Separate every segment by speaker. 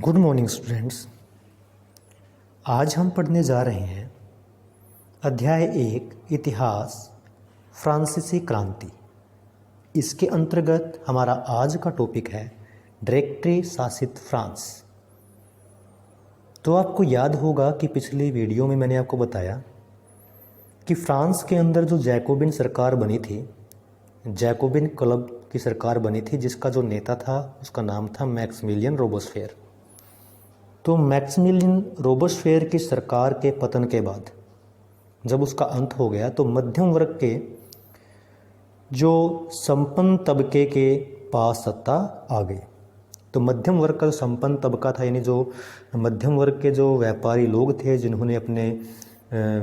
Speaker 1: Good morning students. आज हम पढ़ने जा रहे हैं अध्याय 1 इतिहास फ्रांसीसी क्रांति। इसके अंतर्गत हमारा आज का टॉपिक है डायरेक्टरी शासित फ्रांस। तो आपको याद होगा कि पिछली वीडियो में मैंने आपको बताया कि फ्रांस के अंदर जो जैकोबिन सरकार बनी थी, जैकोबिन क्लब की सरकार बनी थी, जिसका जो नेता था उसका नाम था मैक्सिमिलियन रोबेस्पियर। तो मैक्सिमिलियन रोबेस्पियर की सरकार के पतन के बाद जब उसका अंत हो गया तो मध्यम वर्ग के जो संपन्न तबके के पास सत्ता आ गई। तो मध्यम वर्ग का जो संपन्न तबका था, यानी जो मध्यम वर्ग के जो व्यापारी लोग थे जिन्होंने अपने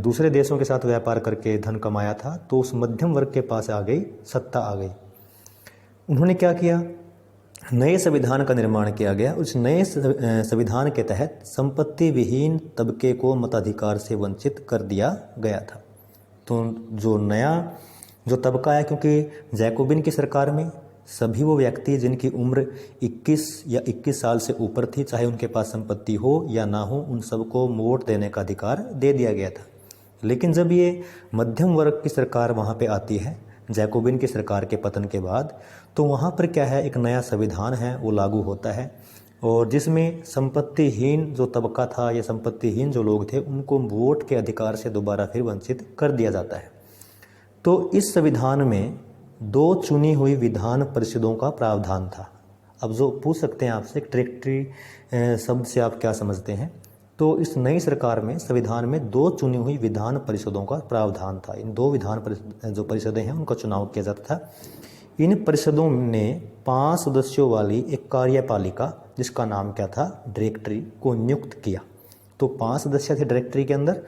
Speaker 1: दूसरे देशों के साथ व्यापार करके धन कमाया था, तो उस मध्यम वर्ग के पास आ गई सत्ता आ गई। उन्होंने क्या किया, नए संविधान का निर्माण किया गया। उस नए संविधान के तहत संपत्ति विहीन तबके को मताधिकार से वंचित कर दिया गया था। तो जो नया जो तबका है, क्योंकि जैकोबिन की सरकार में सभी वो व्यक्ति जिनकी उम्र 21 या 21 साल से ऊपर थी, चाहे उनके पास संपत्ति हो या ना हो, उन सबको वोट देने का अधिकार दे दिया गया था। लेकिन जब ये मध्यम वर्ग की सरकार वहाँ पे आती है जैकोबिन की सरकार के पतन के बाद, तो वहाँ पर क्या है, एक नया संविधान है वो लागू होता है, और जिसमें संपत्तिहीन जो तबका था या संपत्तिहीन जो लोग थे उनको वोट के अधिकार से दोबारा फिर वंचित कर दिया जाता है। तो इस संविधान में 2 चुनी हुई विधान परिषदों का प्रावधान था। अब जो पूछ सकते हैं आपसे डायरेक्टरी शब्द से आप क्या समझते हैं, तो इस नई सरकार में संविधान में 2 चुनी हुई विधान परिषदों का प्रावधान था। इन 2 विधान जो परिषदें हैं उनका चुनाव किया जाता था। इन परिषदों ने 5 सदस्यों वाली एक कार्यपालिका, जिसका नाम क्या था, डायरेक्टरी, को नियुक्त किया। तो 5 सदस्य थे डायरेक्टरी के अंदर।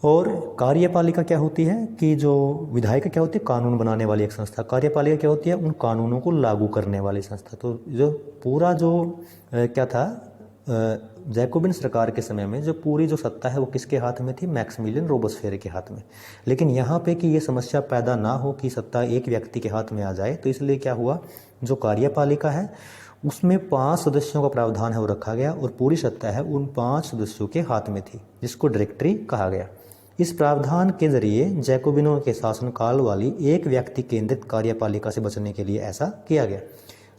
Speaker 1: और कार्यपालिका क्या होती है कि जो विधायिका क्या होती है, कानून बनाने वाली एक संस्था। कार्यपालिका क्या होती है, उन कानूनों को लागू करने वाली संस्था। तो जो पूरा जो क्या था, जैकोबिन सरकार के समय में जो पूरी जो सत्ता है वो किसके हाथ में थी, मैक्सिमिलियन रोबेस्पियर के हाथ में। लेकिन यहाँ पे कि ये समस्या पैदा ना हो कि सत्ता एक व्यक्ति के हाथ में आ जाए, तो इसलिए क्या हुआ, जो कार्यपालिका है उसमें 5 सदस्यों का प्रावधान है वो रखा गया, और पूरी सत्ता है उन 5 सदस्यों के हाथ में थी, जिसको डायरेक्टरी कहा गया। इस प्रावधान के जरिए जैकोबिनों के शासनकाल वाली एक व्यक्ति केंद्रित कार्यपालिका से बचने के लिए ऐसा किया गया।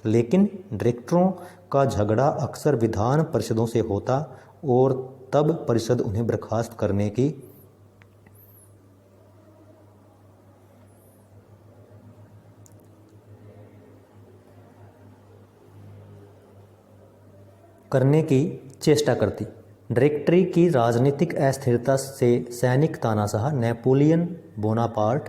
Speaker 1: लेकिन डायरेक्टरों का झगड़ा अक्सर विधान परिषदों से होता, और तब परिषद उन्हें बर्खास्त करने की चेष्टा करती। डायरेक्टरी की राजनीतिक अस्थिरता से सैनिक तानाशाह नेपोलियन बोनापार्ट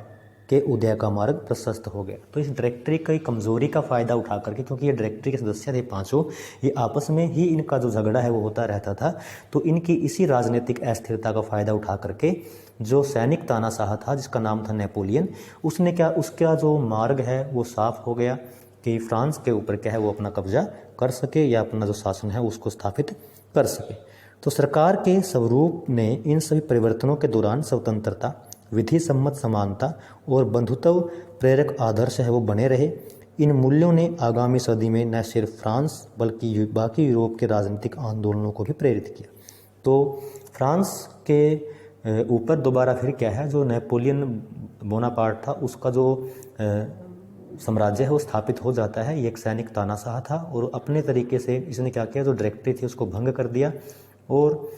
Speaker 1: के उदय का मार्ग प्रशस्त हो गया। तो इस डायरेक्टरी की कमजोरी का फायदा उठा करके, क्योंकि ये डायरेक्टरी के सदस्य थे 5, ये आपस में ही इनका जो झगड़ा है वो होता रहता था, तो इनकी इसी राजनीतिक अस्थिरता का फायदा उठा करके जो सैनिक तानाशाह था जिसका नाम था नेपोलियन, उसने क्या, उसका जो मार्ग है वो साफ हो गया कि फ्रांस के ऊपर क्या है वो अपना कब्जा कर सके या अपना जो शासन है उसको स्थापित कर सके। तो सरकार के स्वरूप ने इन सभी परिवर्तनों के दौरान स्वतंत्रता, विधि सम्मत समानता और बंधुत्व प्रेरक आदर्श है वो बने रहे। इन मूल्यों ने आगामी सदी में न सिर्फ फ्रांस बल्कि बाकी यूरोप के राजनीतिक आंदोलनों को भी प्रेरित किया। तो फ्रांस के ऊपर दोबारा फिर क्या है, जो नेपोलियन बोनापार्ट था उसका जो साम्राज्य है वो स्थापित हो जाता है। ये एक सैनिक तानाशाह था, और अपने तरीके से इसने क्या किया, जो डायरेक्टरी थी उसको भंग कर दिया। और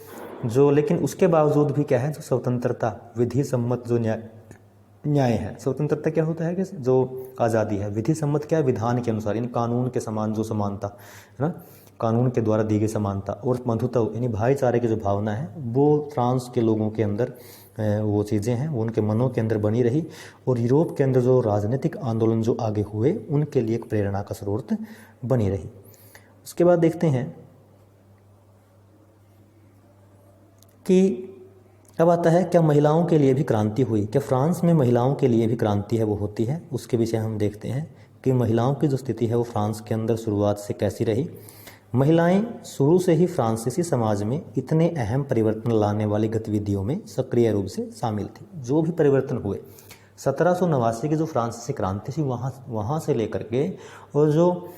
Speaker 1: जो लेकिन उसके बावजूद भी क्या है, जो स्वतंत्रता, विधि सम्मत जो न्याय है, स्वतंत्रता क्या होता है कि जो आज़ादी है, विधि सम्मत क्या है, विधान के अनुसार, यानी कानून के समान जो समानता है ना, कानून के द्वारा दी गई समानता, और बंधुत्व यानी भाईचारे की जो भावना है वो फ्रांस के लोगों के अंदर वो चीज़ें हैं वो उनके मनों के अंदर बनी रही, और यूरोप के अंदर जो राजनीतिक आंदोलन जो आगे हुए उनके लिए एक प्रेरणा का स्रोत बनी रही। उसके बाद देखते हैं कि अब आता है, क्या महिलाओं के लिए भी क्रांति हुई, क्या फ्रांस में महिलाओं के लिए भी क्रांति है वो होती है, उसके विषय हम देखते हैं कि महिलाओं की जो स्थिति है वो फ्रांस के अंदर शुरुआत से कैसी रही। महिलाएं शुरू से ही फ्रांसीसी समाज में इतने अहम परिवर्तन लाने वाली गतिविधियों में सक्रिय रूप से शामिल थी। जो भी परिवर्तन हुए 1789 की जो फ्रांसीसी क्रांति थी वहाँ से लेकर के, और जो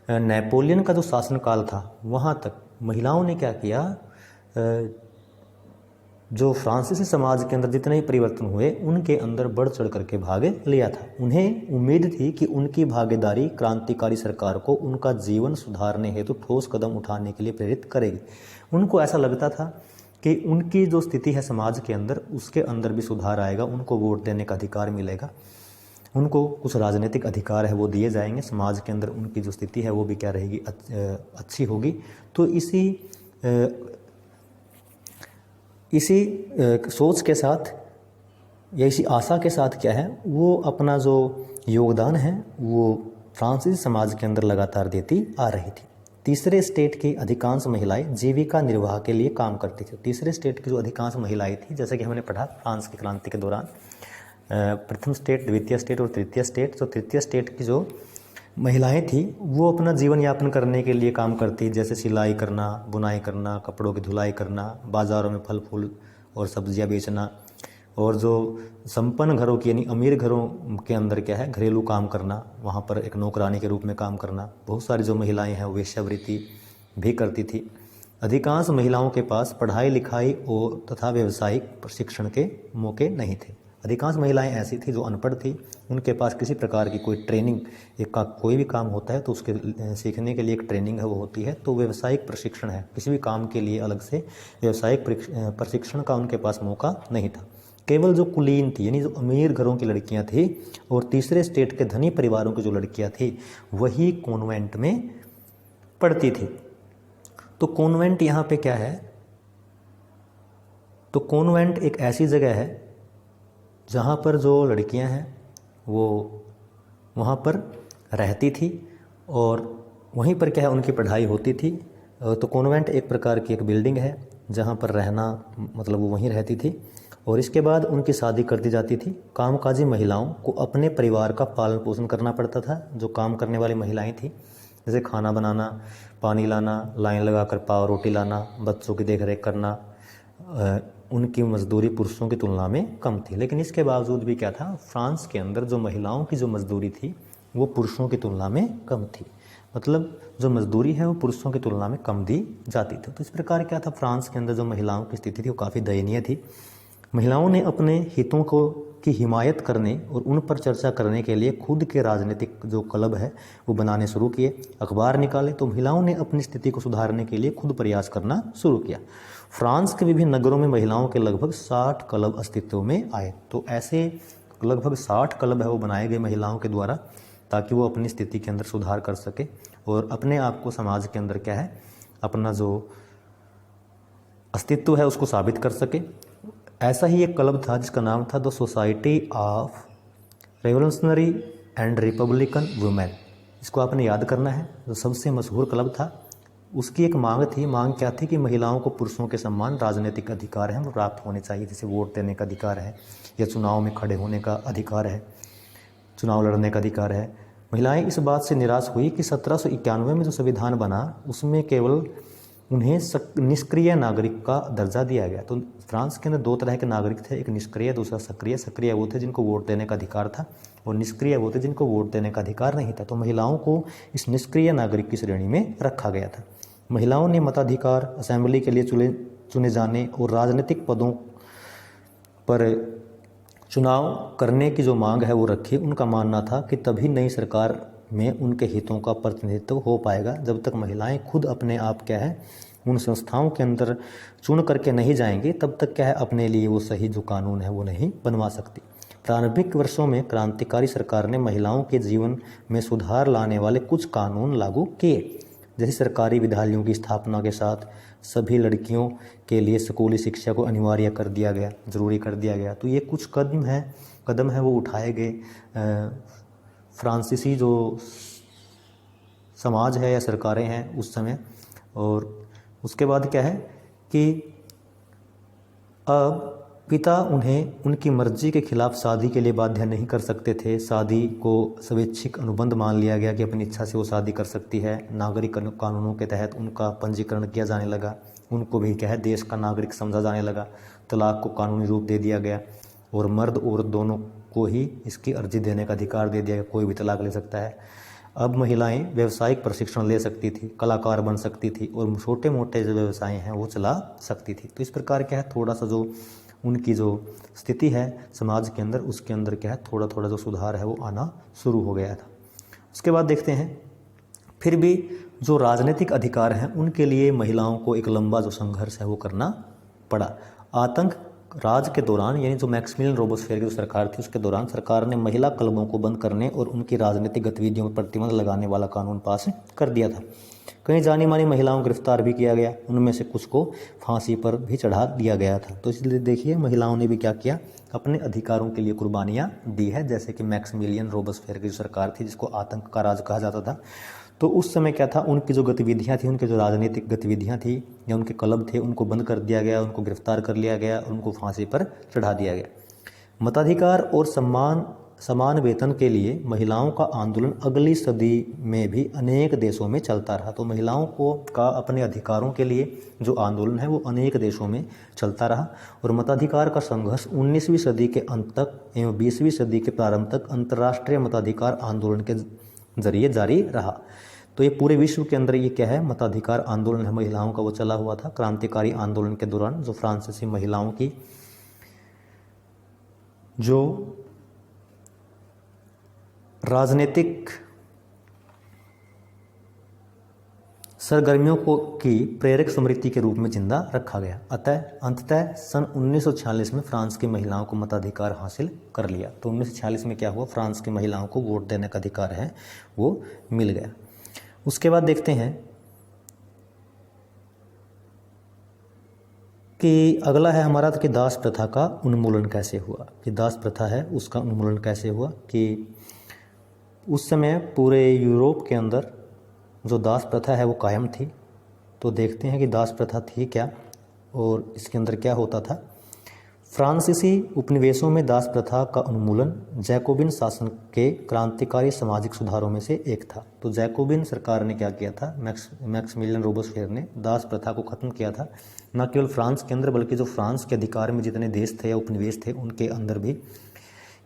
Speaker 1: नेपोलियन का जो शासनकाल था वहाँ तक महिलाओं ने क्या किया, जो फ्रांसीसी समाज के अंदर जितने ही परिवर्तन हुए उनके अंदर बढ़ चढ़ करके भाग लिया था। उन्हें उम्मीद थी कि उनकी भागीदारी क्रांतिकारी सरकार को उनका जीवन सुधारने हेतु ठोस कदम उठाने के लिए प्रेरित करेगी। उनको ऐसा लगता था कि उनकी जो स्थिति है समाज के अंदर उसके अंदर भी सुधार आएगा, उनको वोट देने का अधिकार मिलेगा, उनको कुछ राजनीतिक अधिकार है वो दिए जाएंगे, समाज के अंदर उनकी जो स्थिति है वो भी क्या रहेगी, अच्छी होगी। तो इसी सोच के साथ या इसी आशा के साथ क्या है, वो अपना जो योगदान है वो फ्रांसीसी समाज के अंदर लगातार देती आ रही थी। तीसरे स्टेट की अधिकांश महिलाएं जीविका निर्वाह के लिए काम करती थी। तीसरे स्टेट की जो अधिकांश महिलाएं थी, जैसे कि हमने पढ़ा फ्रांस की क्रांति के दौरान, प्रथम स्टेट, द्वितीय स्टेट और तृतीय स्टेट। तो तृतीय स्टेट की जो महिलाएं थी वो अपना जीवन यापन करने के लिए काम करती, जैसे सिलाई करना, बुनाई करना, कपड़ों की धुलाई करना, बाज़ारों में फल फूल और सब्जियां बेचना, और जो संपन्न घरों की यानी अमीर घरों के अंदर क्या है, घरेलू काम करना, वहाँ पर एक नौकरानी के रूप में काम करना। बहुत सारी जो महिलाएं हैं वो वेश्यावृत्ति भी करती थी। अधिकांश महिलाओं के पास पढ़ाई लिखाई और तथा व्यावसायिक प्रशिक्षण के मौके नहीं थे। अधिकांश महिलाएं ऐसी थी जो अनपढ़ थी, उनके पास किसी प्रकार की कोई ट्रेनिंग, एक कोई भी काम होता है तो उसके सीखने के लिए एक ट्रेनिंग है वो होती है, तो व्यावसायिक प्रशिक्षण है, किसी भी काम के लिए अलग से व्यावसायिक प्रशिक्षण का उनके पास मौका नहीं था। केवल जो कुलीन थी यानी जो अमीर घरों की लड़कियां थी और तीसरे स्टेट के धनी परिवारों की जो लड़कियां थी वही कॉन्वेंट में पढ़ती थी। तो कॉन्वेंट यहाँ पे क्या है, तो कॉन्वेंट एक ऐसी जगह है जहाँ पर जो लड़कियां हैं वो वहाँ पर रहती थी और वहीं पर क्या है उनकी पढ़ाई होती थी। तो कॉन्वेंट एक प्रकार की एक बिल्डिंग है जहाँ पर रहना, मतलब वो वहीं रहती थी और इसके बाद उनकी शादी कर दी जाती थी। कामकाजी महिलाओं को अपने परिवार का पालन पोषण करना पड़ता था। जो काम करने वाली महिलाएं थी, जैसे खाना बनाना, पानी लाना, लाइन लगाकर पाव रोटी लाना, बच्चों की देखरेख करना, उनकी मजदूरी पुरुषों की तुलना में कम थी। लेकिन इसके बावजूद भी क्या था, फ्रांस के अंदर जो महिलाओं की जो मजदूरी थी वो पुरुषों की तुलना में कम थी। मतलब जो मजदूरी है वो पुरुषों की तुलना में कम दी जाती थी। तो इस प्रकार क्या था, फ्रांस के अंदर जो महिलाओं की स्थिति थी वो काफ़ी दयनीय थी। महिलाओं ने अपने हितों की हिमायत करने और उन पर चर्चा करने के लिए खुद के राजनीतिक जो क्लब है वो बनाने शुरू किए, अखबार निकाले। तो महिलाओं ने अपनी स्थिति को सुधारने के लिए खुद प्रयास करना शुरू किया। फ्रांस के विभिन्न नगरों में महिलाओं के लगभग 60 क्लब अस्तित्व में आए। तो ऐसे लगभग 60 क्लब है वो बनाए गए महिलाओं के द्वारा, ताकि वो अपनी स्थिति के अंदर सुधार कर सके और अपने आप को समाज के अंदर क्या है, अपना जो अस्तित्व है उसको साबित कर सके। ऐसा ही एक क्लब था जिसका नाम था the society of revolutionary and Republican women. इसको आपने याद करना है, जो सबसे मशहूर क्लब था। उसकी एक मांग थी, मांग क्या थी कि महिलाओं को पुरुषों के समान राजनीतिक अधिकार हैं वो प्राप्त होने चाहिए, जैसे वोट देने का अधिकार है या चुनाव में खड़े होने का अधिकार है, चुनाव लड़ने का अधिकार है। महिलाएं इस बात से निराश हुई कि 1791 में जो संविधान बना उसमें केवल उन्हें निष्क्रिय नागरिक का दर्जा दिया गया। तो फ्रांस के अंदर दो तरह के नागरिक थे, एक निष्क्रिय, दूसरा सक्रिय। सक्रिय वो थे जिनको वोट देने का अधिकार था और निष्क्रिय वो थे जिनको वोट देने का अधिकार नहीं था। तो महिलाओं को इस निष्क्रिय नागरिक की श्रेणी में रखा गया था। महिलाओं ने मताधिकार, असेंबली के लिए चुने जाने और राजनीतिक पदों पर चुनाव करने की जो मांग है वो रखी। उनका मानना था कि तभी नई सरकार में उनके हितों का प्रतिनिधित्व हो पाएगा। जब तक महिलाएं खुद अपने आप क्या है उन संस्थाओं के अंदर चुन करके नहीं जाएंगी, तब तक क्या है अपने लिए वो सही जो कानून है वो नहीं बनवा सकती। प्रारंभिक वर्षों में क्रांतिकारी सरकार ने महिलाओं के जीवन में सुधार लाने वाले कुछ कानून लागू किए, जैसे सरकारी विद्यालयों की स्थापना के साथ सभी लड़कियों के लिए स्कूली शिक्षा को अनिवार्य कर दिया गया, जरूरी कर दिया गया। तो ये कुछ कदम है वो उठाए गए। फ्रांसीसी जो समाज है या सरकारें हैं उस समय। और उसके बाद क्या है कि अब पिता उन्हें उनकी मर्जी के खिलाफ शादी के लिए बाध्य नहीं कर सकते थे। शादी को स्वैच्छिक अनुबंध मान लिया गया कि अपनी इच्छा से वो शादी कर सकती है। नागरिक कानूनों के तहत उनका पंजीकरण किया जाने लगा, उनको भी क्या है देश का नागरिक समझा जाने लगा। तलाक को कानूनी रूप दे दिया गया और मर्द औरत दोनों को ही इसकी अर्जी देने का अधिकार दे दिया गया, कोई भी तलाक ले सकता है। अब महिलाएं व्यावसायिक प्रशिक्षण ले सकती थी, कलाकार बन सकती थी और छोटे मोटे जो व्यवसाय हैं वो चला सकती थी। तो इस प्रकार क्या है, थोड़ा सा जो उनकी जो स्थिति है समाज के अंदर, उसके अंदर क्या है थोड़ा थोड़ा जो सुधार है वो आना शुरू हो गया था। उसके बाद देखते हैं, फिर भी जो राजनीतिक अधिकार हैं उनके लिए महिलाओं को एक लंबा जो संघर्ष है वो करना पड़ा। आतंक राज के दौरान, यानी जो मैक्सिमिलियन रोबोस्फेयर की जो सरकार थी उसके दौरान, सरकार ने महिला क्लबों को बंद करने और उनकी राजनीतिक गतिविधियों पर प्रतिबंध लगाने वाला कानून पास कर दिया था। कई जानी मानी महिलाओं को गिरफ्तार भी किया गया, उनमें से कुछ को फांसी पर भी चढ़ा दिया गया था। तो इसलिए देखिए महिलाओं ने भी क्या किया, अपने अधिकारों के लिए कुर्बानियाँ दी है। जैसे कि मैक्सिमिलियन रोबोस्फेयर की जो सरकार थी जिसको आतंक का राज कहा जाता था, तो उस समय क्या था, उनकी जो गतिविधियां थी, उनकी जो राजनीतिक गतिविधियां थी या उनके क्लब थे, उनको बंद कर दिया गया, उनको गिरफ्तार कर लिया गया, उनको फांसी पर चढ़ा दिया गया। मताधिकार और समान वेतन के लिए महिलाओं का आंदोलन अगली सदी में भी अनेक देशों में चलता रहा। तो महिलाओं को का अपने अधिकारों के लिए जो आंदोलन है वो अनेक देशों में चलता रहा और मताधिकार का संघर्ष 19वीं सदी के अंत तक एवं 20वीं सदी के प्रारंभ तक अंतर्राष्ट्रीय मताधिकार आंदोलन के जरिए जारी रहा। तो ये पूरे विश्व के अंदर ये क्या है, मताधिकार आंदोलन है महिलाओं का, वो चला हुआ था। क्रांतिकारी आंदोलन के दौरान जो फ्रांसीसी महिलाओं की जो राजनीतिक सरगर्मियों को की प्रेरक स्मृति के रूप में जिंदा रखा गया। अंततः सन 1946 में फ्रांस की महिलाओं को मताधिकार हासिल कर लिया। तो 1946 में क्या हुआ, फ्रांस की महिलाओं को वोट देने का अधिकार है वो मिल गया। उसके बाद देखते हैं कि अगला है हमारा कि दास प्रथा का उन्मूलन कैसे हुआ। कि दास प्रथा है उसका उन्मूलन कैसे हुआ, कि उस समय पूरे यूरोप के अंदर जो दास प्रथा है वो कायम थी। तो देखते हैं कि दास प्रथा थी क्या और इसके अंदर क्या होता था। फ्रांसीसी उपनिवेशों में दास प्रथा का उन्मूलन जैकोबिन शासन के क्रांतिकारी सामाजिक सुधारों में से एक था। तो जैकोबिन सरकार ने क्या किया था, मैक्सिमिलियन रोबोस्फेयर ने दास प्रथा को खत्म किया था। न केवल फ्रांस के अंदर बल्कि जो फ्रांस के अधिकार में जितने देश थे या उपनिवेश थे उनके अंदर भी।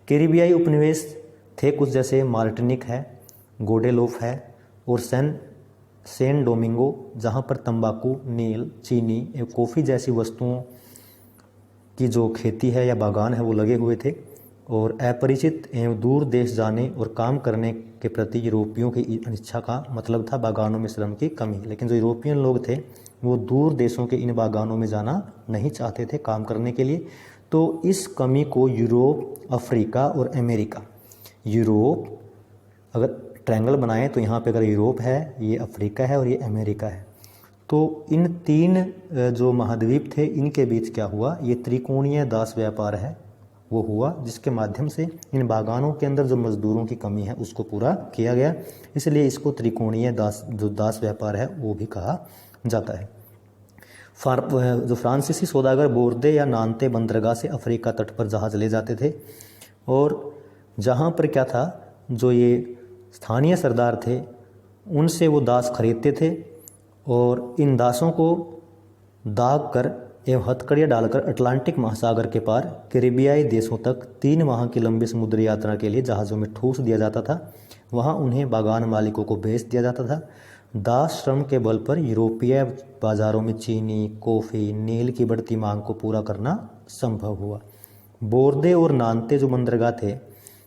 Speaker 1: कैरिबियाई उपनिवेश थे कुछ, जैसे मार्टिनिक है, गोडेलोप है और सेन डोमिंगो, जहाँ पर तंबाकू, नील, चीनी एवं कॉफ़ी जैसी वस्तुओं की जो खेती है या बागान है वो लगे हुए थे। और अपरिचित एवं दूर देश जाने और काम करने के प्रति यूरोपियों की अनिच्छा का मतलब था बागानों में श्रम की कमी। लेकिन जो यूरोपियन लोग थे वो दूर देशों के इन बागानों में जाना नहीं चाहते थे काम करने के लिए। तो इस कमी को यूरोप, अफ्रीका और अमेरिका, यूरोप अगर ट्रायंगल बनाएं तो यहाँ पे अगर यूरोप है, ये अफ्रीका है और ये अमेरिका है, तो इन तीन जो महाद्वीप थे इनके बीच क्या हुआ, ये त्रिकोणीय दास व्यापार है वो हुआ, जिसके माध्यम से इन बागानों के अंदर जो मजदूरों की कमी है उसको पूरा किया गया। इसलिए इसको त्रिकोणीय दास व्यापार है वो भी कहा जाता है। जो फ्रांसीसी सौदागर बोर्दे या नानते बंदरगाह से अफ्रीका तट पर जहाज ले जाते थे और जहाँ पर क्या था, जो ये स्थानीय सरदार थे उनसे वो दास खरीदते थे और इन दासों को दाग कर एवं हथकड़ियाँ डालकर अटलांटिक महासागर के पार कैरिबियाई देशों तक 3 माह की लंबी समुद्री यात्रा के लिए जहाज़ों में ठूस दिया जाता था। वहाँ उन्हें बागान मालिकों को बेच दिया जाता था। दास श्रम के बल पर यूरोपीय बाज़ारों में चीनी, कॉफ़ी, नील की बढ़ती मांग को पूरा करना संभव हुआ। बोर्दे और नानते जो बंदरगाह थे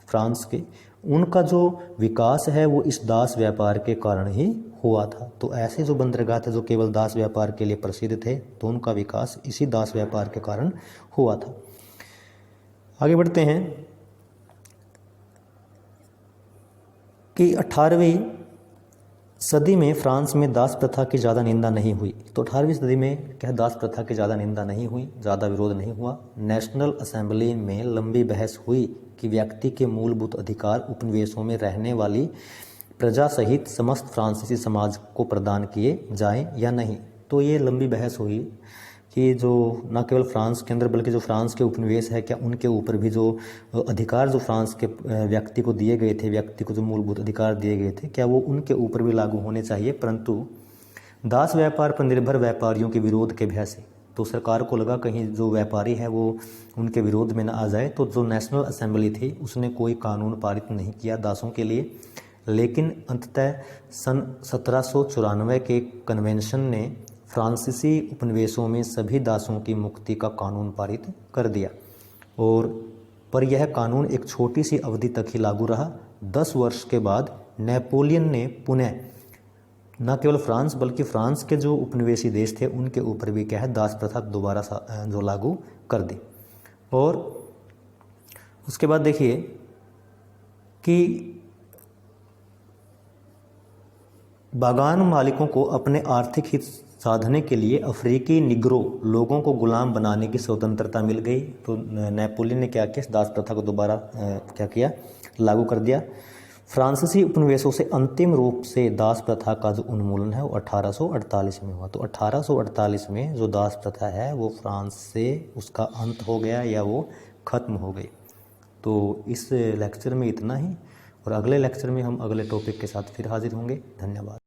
Speaker 1: फ्रांस के, उनका जो विकास है वो इस दास व्यापार के कारण ही हुआ था। तो ऐसे जो बंदरगाह थे जो केवल दास व्यापार के लिए प्रसिद्ध थे, तो उनका विकास इसी दास व्यापार के कारण हुआ था। आगे बढ़ते हैं कि 18वीं सदी में फ्रांस में दास प्रथा की ज़्यादा निंदा नहीं हुई। तो 18वीं सदी में क्या दास प्रथा की ज़्यादा निंदा नहीं हुई, ज़्यादा विरोध नहीं हुआ। नेशनल असेंबली में लंबी बहस हुई कि व्यक्ति के मूलभूत अधिकार उपनिवेशों में रहने वाली प्रजा सहित समस्त फ्रांसीसी समाज को प्रदान किए जाएं या नहीं। तो ये लंबी बहस हुई कि जो न केवल फ्रांस के अंदर बल्कि जो फ्रांस के उपनिवेश है, क्या उनके ऊपर भी जो अधिकार जो फ्रांस के व्यक्ति को दिए गए थे, व्यक्ति को जो मूलभूत अधिकार दिए गए थे, क्या वो उनके ऊपर भी लागू होने चाहिए। परंतु दास व्यापार पर निर्भर व्यापारियों के विरोध के भय से तो सरकार को लगा कहीं जो व्यापारी है वो उनके विरोध में न आ जाए। तो जो नेशनल असेंबली थी उसने कोई कानून पारित नहीं किया दासों के लिए, लेकिन अंततः सन 1794 के कन्वेंशन ने फ्रांसीसी उपनिवेशों में सभी दासों की मुक्ति का कानून पारित कर दिया और पर यह कानून एक छोटी सी अवधि तक ही लागू रहा। 10 वर्ष के बाद नेपोलियन ने पुनः न केवल फ्रांस बल्कि फ्रांस के जो उपनिवेशी देश थे उनके ऊपर भी क्या है दास प्रथा दोबारा जो लागू कर दी। और उसके बाद देखिए कि बागान मालिकों को अपने आर्थिक हित साधने के लिए अफ्रीकी निग्रो लोगों को गुलाम बनाने की स्वतंत्रता मिल गई। तो नेपोलियन ने क्या किया, दास प्रथा को दोबारा क्या किया, लागू कर दिया। फ्रांसीसी उपनिवेशों से अंतिम रूप से दास प्रथा का जो उन्मूलन है वो 1848 में हुआ। तो 1848 में जो दास प्रथा है वो फ्रांस से उसका अंत हो गया या वो ख़त्म हो गई। तो इस लेक्चर में इतना ही और अगले लेक्चर में हम अगले टॉपिक के साथ फिर हाजिर होंगे। धन्यवाद।